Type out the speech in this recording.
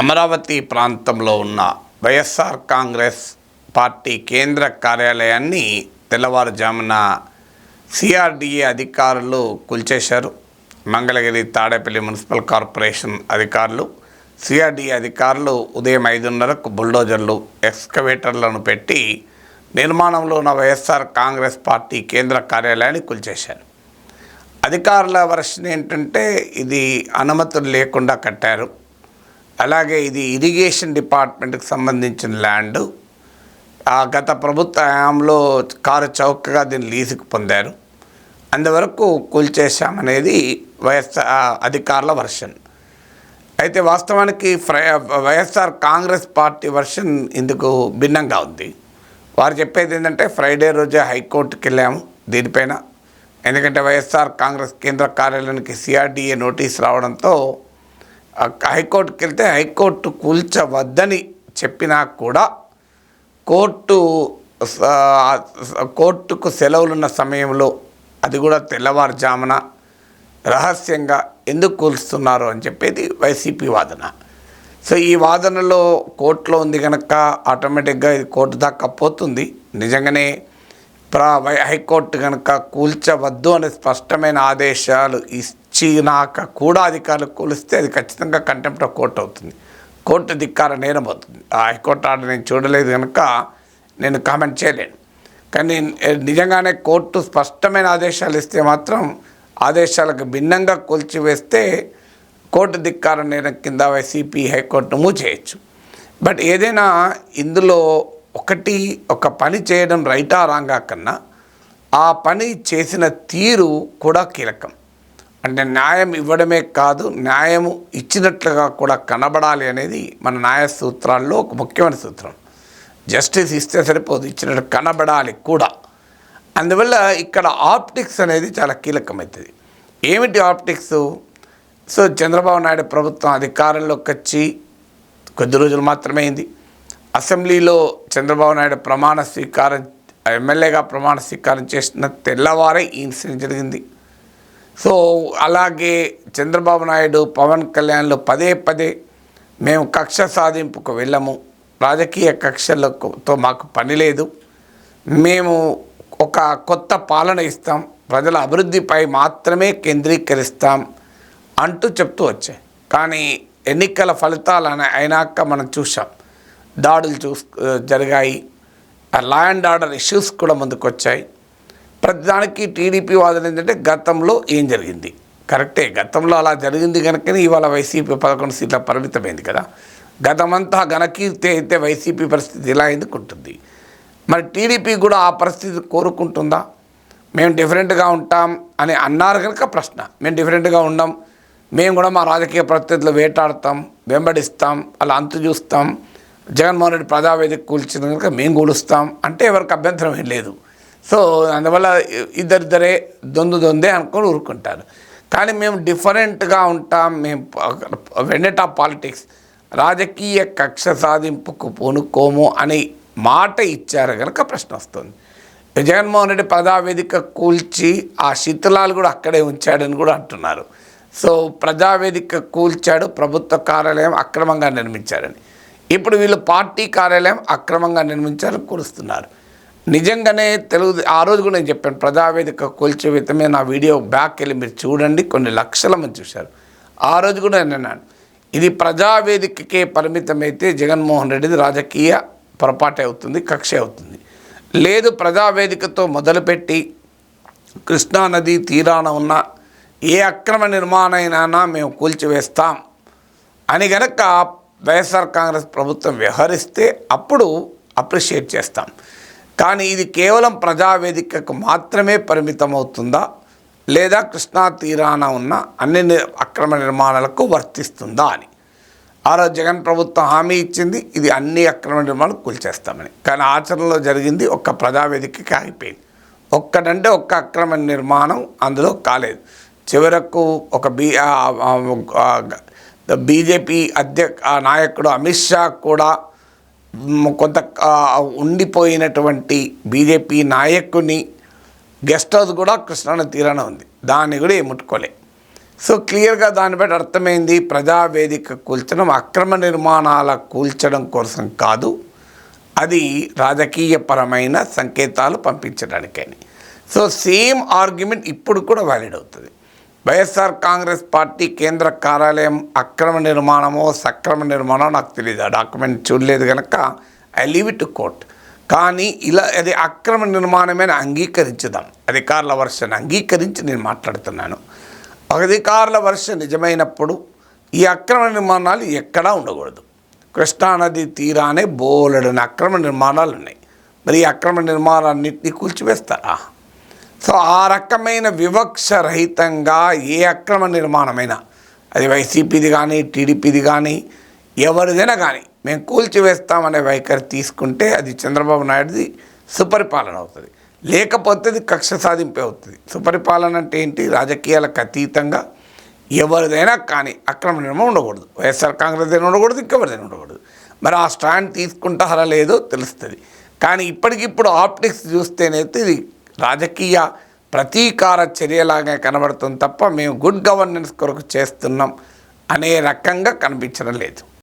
అమరావతి ప్రాంతంలో ఉన్న వైఎస్ఆర్ కాంగ్రెస్ పార్టీ కేంద్ర కార్యాలయాన్ని తెల్లవారుజామున సిఆర్డీఏ అధికారులు కూల్చేశారు. మంగళగిరి తాడేపల్లి మున్సిపల్ కార్పొరేషన్ అధికారులు, సిఆర్డీఏ అధికారులు ఉదయం 5:30కు బుల్డోజర్లు, ఎక్స్కవేటర్లను పెట్టి నిర్మాణంలో ఉన్న వైఎస్ఆర్ కాంగ్రెస్ పార్టీ కేంద్ర కార్యాలయాన్ని కూల్చేశారు. అధికారుల వర్షన్ ఏంటంటే ఇది అనుమతులు లేకుండా కట్టారు, అలాగే ఇది ఇరిగేషన్ డిపార్ట్మెంట్కి సంబంధించిన ల్యాండ్, గత ప్రభుత్వ హయాంలో కారు చౌకగా దీన్ని లీజుకు పొందారు, అందువరకు కూల్చేశామనేది అధికారుల వర్షన్. అయితే వాస్తవానికి వైఎస్ఆర్ కాంగ్రెస్ పార్టీ వర్షన్ ఇందుకు భిన్నంగా ఉంది. వారు చెప్పేది ఏంటంటే ఫ్రైడే రోజే హైకోర్టుకి వెళ్ళాము దీనిపైన, ఎందుకంటే వైఎస్ఆర్ కాంగ్రెస్ కేంద్ర కార్యాలయానికి సిఆర్డీఏ నోటీస్ రావడంతో హైకోర్టుకి వెళ్తే హైకోర్టు కూల్చవద్దని చెప్పినా కూడా కోర్టుకు సెలవులున్న సమయంలో, అది కూడా తెల్లవారుజామున రహస్యంగా ఎందుకు కూల్స్తున్నారు అని చెప్పేది వైసీపీ వాదన. సో ఈ వాదనలో కోర్టులో ఉంది కనుక ఆటోమేటిక్గా ఇది కోర్టు దాకా పోతుంది. నిజంగానే హైకోర్టు కనుక కూల్చవద్దు అనే స్పష్టమైన ఆదేశాలు ఇచ్చినాక కూడా అధికారులు కూలిస్తే అది ఖచ్చితంగా కంటెంప్ట్ ఆఫ్ కోర్టు అవుతుంది, కోర్టు ధిక్కార నేరం అవుతుంది. ఆ హైకోర్టు ఆర్డర్ నేను చూడలేదు కనుక నేను కామెంట్ చేయలేను. కానీ నిజంగానే కోర్టు స్పష్టమైన ఆదేశాలు ఇస్తే మాత్రం ఆదేశాలకు భిన్నంగా కూల్చివేస్తే కోర్టు ధిక్కార నేరం కింద వైసీపీ హైకోర్టు మూవ్ చేయొచ్చు. బట్ ఏదైనా ఇందులో ఒక పని చేయడం రైటా రాంగా కన్నా ఆ పని చేసిన తీరు కూడా కీలకం. అంటే న్యాయం ఇవ్వడమే కాదు, న్యాయము ఇచ్చినట్లుగా కూడా కనబడాలి అనేది మన న్యాయ సూత్రాల్లో ఒక ముఖ్యమైన సూత్రం. జస్టిస్ ఇస్తే సరిపోదు, ఇచ్చినట్టు కనబడాలి కూడా. అందువల్ల ఇక్కడ ఆప్టిక్స్ అనేది చాలా కీలకమవుతుంది. ఏమిటి ఆప్టిక్స్? సో చంద్రబాబు నాయుడు ప్రభుత్వం అధికారంలోకి వచ్చి కొద్ది రోజులు మాత్రమే అయింది. అసెంబ్లీలో చంద్రబాబు నాయుడు ఎమ్మెల్యేగా ప్రమాణ స్వీకారం చేసిన తెల్లవారే ఈ ఇన్సిడెంట్ జరిగింది. సో అలాగే చంద్రబాబు నాయుడు, పవన్ కళ్యాణ్లు పదే పదే మేము కక్ష సాధింపుకు వెళ్ళము, రాజకీయ కక్షలతో మాకు పని లేదు, మేము ఒక కొత్త పాలన ఇస్తాం, ప్రజల అభివృద్ధిపై మాత్రమే కేంద్రీకరిస్తాం అంటూ చెప్తూ వచ్చాయి. కానీ ఎన్నికల ఫలితాలు అయినాక మనం చూసాం, దాడులు జరిగాయి, లా అండ్ ఆర్డర్ ఇష్యూస్ కూడా ముందుకు వచ్చాయి. ప్రతిదానికి టీడీపీ వాదన ఏంటంటే గతంలో ఏం జరిగింది, కరెక్టే, గతంలో అలా జరిగింది కనుకనే ఇవాళ వైసీపీ 11 సీట్ల పరిమితమైంది కదా. గతమంతా ఘనకీర్తి అయితే వైసీపీ పరిస్థితి ఇలా ఎందుకు ఉంటుంది? మరి టీడీపీ కూడా ఆ పరిస్థితి కోరుకుంటుందా? మేము డిఫరెంట్గా ఉంటాం అని అన్నారు కనుక ప్రశ్న. మేము డిఫరెంట్గా ఉండం, మేము కూడా మా రాజకీయ ప్రత్యర్థులు వేటాడతాం, వెంబడిస్తాం, అలా అంతు చూస్తాం, జగన్మోహన్ రెడ్డి ప్రజావేదిక కూల్చిన కనుక మేము కూలుస్తాం అంటే ఎవరికి అభ్యంతరం ఏం లేదు. సో అందువల్ల ఇద్దరిద్దరే దొందే అనుకొని ఊరుకుంటారు. కానీ మేము డిఫరెంట్గా ఉంటాం, మేము వెండెట్ ఆఫ్ పాలిటిక్స్, రాజకీయ కక్ష సాధింపుకు పూనుకోము అని మాట ఇచ్చారు కనుక ప్రశ్న వస్తుంది. జగన్మోహన్ రెడ్డి ప్రజావేదిక కూల్చి ఆ శిథిలాలు కూడా అక్కడే ఉంచాడని కూడా అంటున్నారు. సో ప్రజావేదిక కూల్చాడు, ప్రభుత్వ కార్యాలయం అక్రమంగా నిర్మించారని. ఇప్పుడు వీళ్ళు పార్టీ కార్యాలయం అక్రమంగా నిర్మించారని కూలుస్తున్నారు. నిజంగానే ఆ రోజు కూడా నేను చెప్పాను, ప్రజావేదిక కూల్చివేతమే నా వీడియో బ్యాక్ వెళ్ళి మీరు చూడండి, కొన్ని లక్షల మంది చూశారు. ఆ రోజు కూడా నేను అన్నాను, ఇది ప్రజావేదికకే పరిమితమైతే జగన్మోహన్ రెడ్డిది రాజకీయ పొరపాటే అవుతుంది, కక్ష అవుతుంది. లేదు, ప్రజావేదికతో మొదలుపెట్టి కృష్ణానది తీరాన ఉన్న ఏ అక్రమ నిర్మాణమైనా మేము కూల్చివేస్తాం అని గనక వైఎస్ఆర్ కాంగ్రెస్ ప్రభుత్వం వ్యవహరిస్తే అప్పుడు అప్రిషియేట్ చేస్తాం. కానీ ఇది కేవలం ప్రజావేదికకు మాత్రమే పరిమితం అవుతుందా, లేదా కృష్ణా తీరాన ఉన్న అన్ని అక్రమ నిర్మాణాలకు వర్తిస్తుందా అని ఆ రోజు జగన్ ప్రభుత్వం హామీ ఇచ్చింది, ఇది అన్ని అక్రమ నిర్మాణాలు కూల్చేస్తామని. కానీ ఆచరణలో జరిగింది ఒక్క ప్రజావేదికకి ఆగిపోయింది. ఒక్కటంటే ఒక్క అక్రమ నిర్మాణం అందులో కాలేదు. చివరకు ఒక బీజేపీ నాయకుడు అమిత్ షా కూడా కొంత ఉండిపోయినటువంటి బీజేపీ నాయకుని గెస్ట్ హౌస్ కూడా కృష్ణానది తీరాన ఉంది, దాన్ని కూడా ముట్టుకోలే. సో క్లియర్గా దాన్ని బట్టి అర్థమైంది, ప్రజావేదిక కూల్చడం అక్రమ నిర్మాణాల కూల్చడం కోసం కాదు, అది రాజకీయపరమైన సంకేతాలు పంపించడానికని. సో సేమ్ ఆర్గ్యుమెంట్ ఇప్పుడు కూడా వ్యాలిడ్ అవుతుంది. వైఎస్ఆర్ కాంగ్రెస్ పార్టీ కేంద్ర కార్యాలయం అక్రమ నిర్మాణమో సక్రమ నిర్మాణమో నాకు తెలియదు, ఆ డాక్యుమెంట్ చూడలేదు కనుక I leave it to court. కానీ ఇలా అది అక్రమ నిర్మాణమే అంగీకరించుదాం, అధికారుల వర్షన్ అంగీకరించి నేను మాట్లాడుతున్నాను. అధికారుల వర్షం నిజమైనప్పుడు ఈ అక్రమ నిర్మాణాలు ఎక్కడా ఉండకూడదు. కృష్ణానది తీరానే బోలెడని అక్రమ నిర్మాణాలు ఉన్నాయి, మరి ఈ అక్రమ నిర్మాణాలన్నింటినీ కూల్చివేస్తారా? సో ఆ రకమైన వివక్ష రహితంగా ఏ అక్రమ నిర్మాణమైనా, అది వైసీపీది కానీ టీడీపీది కానీ ఎవరిదైనా కానీ మేము కూల్చివేస్తామనే వైఖరి తీసుకుంటే అది చంద్రబాబు నాయుడుది సుపరిపాలన అవుతుంది, లేకపోతే అది కక్ష సాధింపే అవుతుంది. సుపరిపాలన అంటే ఏంటి? రాజకీయాలకు అతీతంగా ఎవరిదైనా కానీ అక్రమ నిర్మాణం ఉండకూడదు. వైఎస్ఆర్ కాంగ్రెస్ అయినా ఉండకూడదు, ఇంకెవరిదైనా ఉండకూడదు. మరి ఆ స్టాండ్ తీసుకుంటారా లేదో తెలుస్తుంది. కానీ ఇప్పటికిప్పుడు ఆప్టిక్స్ చూస్తేనైతే ఇది రాజకీయ ప్రతీకార చర్యలాగా కనబడుతుంది తప్ప మేము గుడ్ గవర్నెన్స్ కొరకు చేస్తున్నాం అనే రకంగా కనిపించడం లేదు.